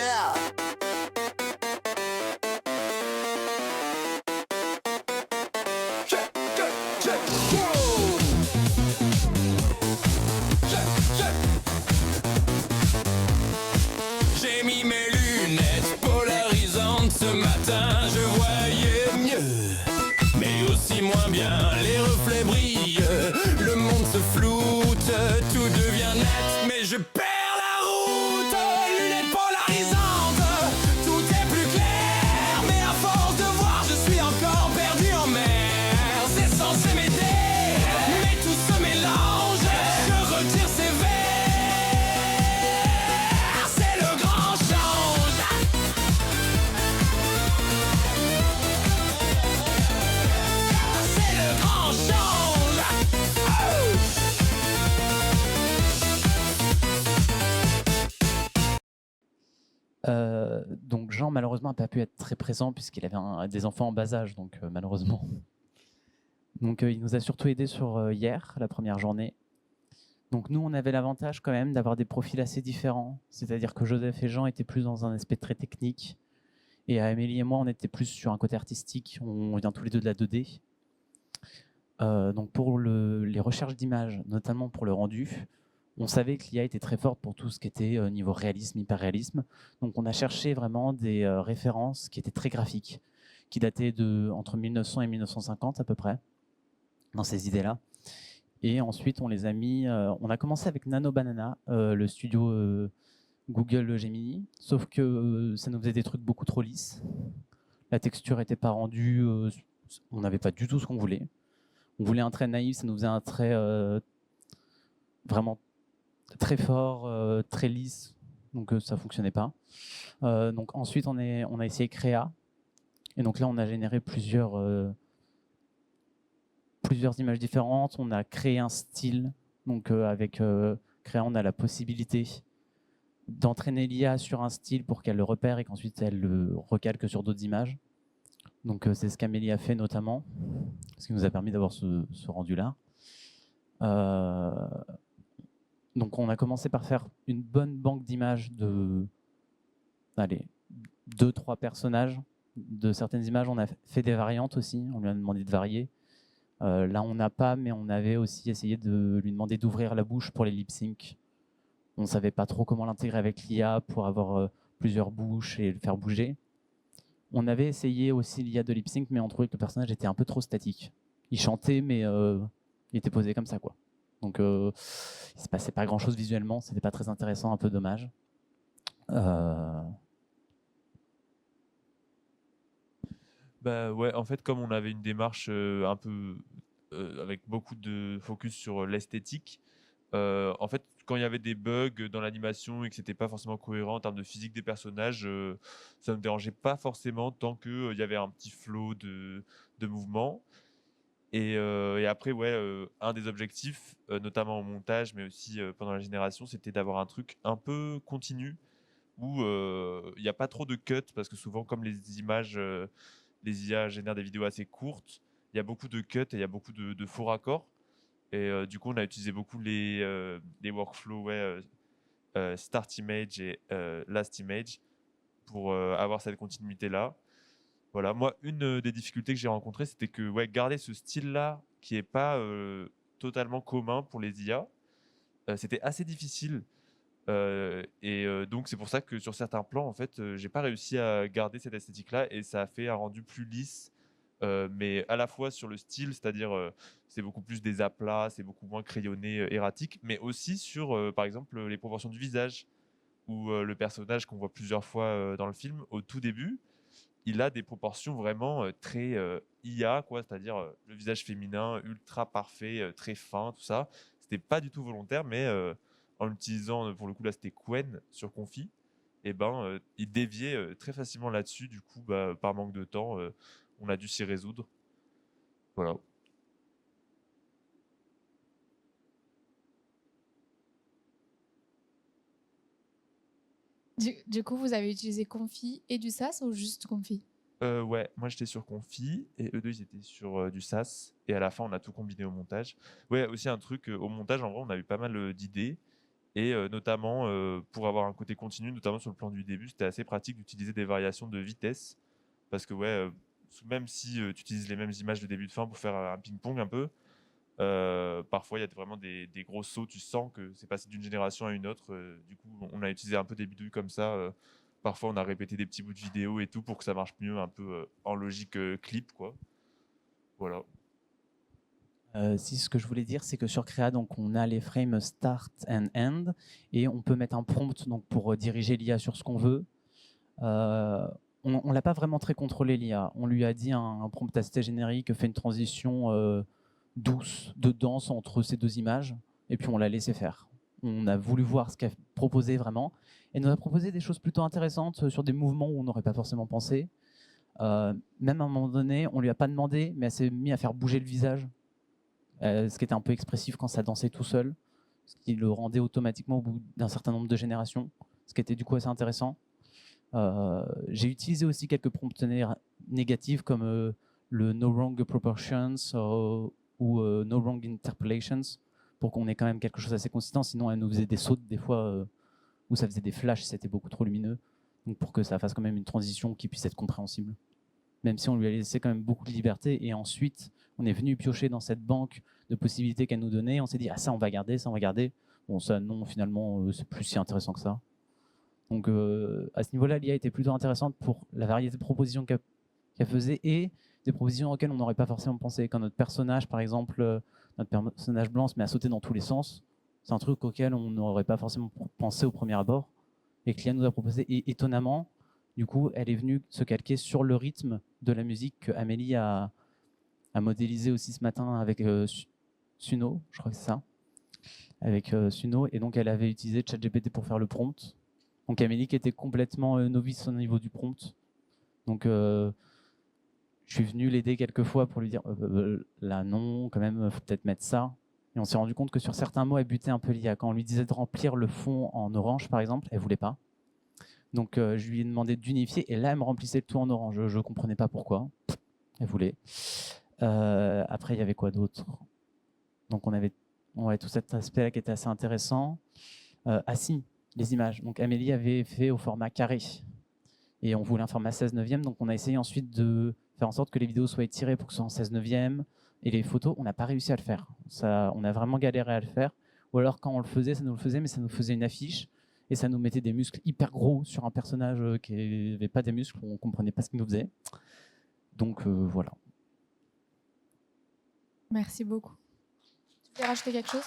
Yeah. Check, check, check. Whoa. Check, check. J'ai mis mes lunettes polarisantes ce matin, je voyais mieux, mais aussi moins bien. Les reflets brillent, le monde se floute, tout devient net, mais je perds la route. Lunettes polarisantes, tout est plus clair, mais à force de voir, je suis encore perdu en mer. C'est censé m'aider, mais tout se mélange. Je retire ces verres, c'est le grand change. C'est le grand change. Donc Jean malheureusement n'a pas pu être très présent puisqu'il avait des enfants en bas âge, donc malheureusement. Donc il nous a surtout aidé sur hier, la première journée. Donc nous, on avait l'avantage quand même d'avoir des profils assez différents, c'est-à-dire que Joseph et Jean étaient plus dans un aspect très technique, et Amélie et moi, on était plus sur un côté artistique, on vient tous les deux de la 2D. Donc pour les recherches d'images, notamment pour le rendu, on savait que l'IA était très forte pour tout ce qui était niveau réalisme, hyper-réalisme. Donc on a cherché vraiment des références qui étaient très graphiques, qui dataient entre 1900 et 1950 à peu près, dans ces idées-là. Et ensuite, on les a mis. On a commencé avec Nano Banana, le studio Google Gemini, sauf que ça nous faisait des trucs beaucoup trop lisses. La texture n'était pas rendue, on n'avait pas du tout ce qu'on voulait. On voulait un trait naïf, ça nous faisait un trait vraiment très fort, très lisse, donc ça fonctionnait pas. Donc ensuite, on a essayé Créa, et donc là, on a généré plusieurs images différentes. On a créé un style. Donc avec Créa, on a la possibilité d'entraîner l'IA sur un style pour qu'elle le repère et qu'ensuite elle le recalque sur d'autres images. Donc c'est ce qu'Amélie a fait notamment, ce qui nous a permis d'avoir ce rendu-là. Donc on a commencé par faire une bonne banque d'images de 2-3 personnages. De certaines images, on a fait des variantes aussi, on lui a demandé de varier. Là, on n'a pas, mais on avait aussi essayé de lui demander d'ouvrir la bouche pour les lip sync. On ne savait pas trop comment l'intégrer avec l'IA pour avoir plusieurs bouches et le faire bouger. On avait essayé aussi l'IA de lip sync, mais on trouvait que le personnage était un peu trop statique. Il chantait, mais il était posé comme ça, quoi. Donc, il ne se passait pas grand-chose visuellement, c'était pas très intéressant, un peu dommage. Bah ouais, en fait, comme on avait une démarche un peu avec beaucoup de focus sur l'esthétique, en fait, quand il y avait des bugs dans l'animation et que c'était pas forcément cohérent en termes de physique des personnages, ça ne me dérangeait pas forcément tant qu'il y avait un petit flow de mouvement. Et après, ouais, un des objectifs, notamment au montage, mais aussi pendant la génération, c'était d'avoir un truc un peu continu où il n'y a pas trop de cuts parce que souvent, comme les images, les IA génèrent des vidéos assez courtes, il y a beaucoup de cuts et il y a beaucoup de faux raccords. Et du coup, on a utilisé beaucoup les workflows, ouais, Start Image et Last Image pour avoir cette continuité-là. Voilà, moi, une des difficultés que j'ai rencontrées, c'était que ouais, garder ce style-là qui n'est pas totalement commun pour les IA, c'était assez difficile. Donc, c'est pour ça que sur certains plans, en fait, j'ai pas réussi à garder cette esthétique-là et ça a fait un rendu plus lisse, mais à la fois sur le style, c'est-à-dire c'est beaucoup plus des aplats, c'est beaucoup moins crayonné, erratique, mais aussi sur, par exemple, les proportions du visage, où le personnage qu'on voit plusieurs fois dans le film, au tout début, il a des proportions vraiment très IA, quoi, c'est-à-dire le visage féminin ultra parfait, très fin, tout ça. C'était pas du tout volontaire, mais en l'utilisant, pour le coup, là, c'était Qwen sur Confi, et ben, il déviait très facilement là-dessus. Du coup, bah, par manque de temps, on a dû s'y résoudre. Voilà. Du coup, vous avez utilisé Confi et du SAS ou juste Confi? Ouais, moi j'étais sur Confi et eux deux ils étaient sur du SAS et à la fin on a tout combiné au montage. Ouais, aussi un truc au montage, en vrai on a eu pas mal d'idées Et notamment, pour avoir un côté continu, notamment sur le plan du début, c'était assez pratique d'utiliser des variations de vitesse. Parce que même si tu utilises les mêmes images de début de fin pour faire un ping-pong un peu, parfois il y a vraiment des gros sauts, tu sens que c'est passé d'une génération à une autre. Du coup, on a utilisé un peu des bidouilles comme ça. Parfois, on a répété des petits bouts de vidéo et tout pour que ça marche mieux, un peu en logique clip, quoi. Voilà. Si ce que je voulais dire, c'est que sur Créa, donc on a les frames start and end, et on peut mettre un prompt donc pour diriger l'IA sur ce qu'on veut. On l'a pas vraiment très contrôlé l'IA. On lui a dit un prompt assez générique, fait une transition douce de danse entre ces deux images, et puis on l'a laissé faire. On a voulu voir ce qu'elle proposait vraiment, et nous a proposé des choses plutôt intéressantes sur des mouvements où on n'aurait pas forcément pensé. Même à un moment donné, on lui a pas demandé, mais elle s'est mise à faire bouger le visage. Ce qui était un peu expressif quand ça dansait tout seul, ce qui le rendait automatiquement au bout d'un certain nombre de générations, ce qui était du coup assez intéressant. J'ai utilisé aussi quelques prompts négatifs comme le no wrong proportions ou no wrong interpolations pour qu'on ait quand même quelque chose d'assez consistant, sinon elle nous faisait des sautes des fois où ça faisait des flashs, c'était beaucoup trop lumineux, donc pour que ça fasse quand même une transition qui puisse être compréhensible, même si on lui a laissé quand même beaucoup de liberté. Et ensuite on est venu piocher dans cette banque de possibilités qu'elle nous donnait, on s'est dit ah ça on va garder, ça on va garder, bon ça non finalement c'est plus si intéressant que ça. Donc à ce niveau-là, l'IA était plutôt intéressante pour la variété de propositions qu'elle faisait et des propositions auxquelles on n'aurait pas forcément pensé. Quand notre personnage, par exemple, notre personnage blanc se met à sauter dans tous les sens, c'est un truc auquel on n'aurait pas forcément pensé au premier abord et que l'IA nous a proposé. Et étonnamment, du coup, elle est venue se calquer sur le rythme de la musique qu'Amélie a modélisé aussi ce matin avec Suno, je crois que c'est ça, avec Suno. Et donc, elle avait utilisé ChatGPT pour faire le prompt. Donc Amélie qui était complètement novice au niveau du prompt. Donc je suis venu l'aider quelques fois pour lui dire là non, quand même, faut peut-être mettre ça. Et on s'est rendu compte que sur certains mots, elle butait un peu l'IA. Quand on lui disait de remplir le fond en orange, par exemple, elle voulait pas. Donc je lui ai demandé d'unifier et là, elle me remplissait le tout en orange. Je comprenais pas pourquoi. Elle voulait. Après, il y avait quoi d'autre? Donc on avait tout cet aspect-là qui était assez intéressant. Ah si, les images. Donc Amélie avait fait au format carré et on voulait un format 16/9, donc on a essayé ensuite de faire en sorte que les vidéos soient étirées pour que ce soit en 16/9 et les photos, on n'a pas réussi à le faire. Ça, on a vraiment galéré à le faire. Ou alors quand on le faisait, ça nous le faisait, mais ça nous faisait une affiche et ça nous mettait des muscles hyper gros sur un personnage qui n'avait pas des muscles, on comprenait pas ce qu'il nous faisait. Donc voilà. Merci beaucoup. Tu voulais rajouter quelque chose ?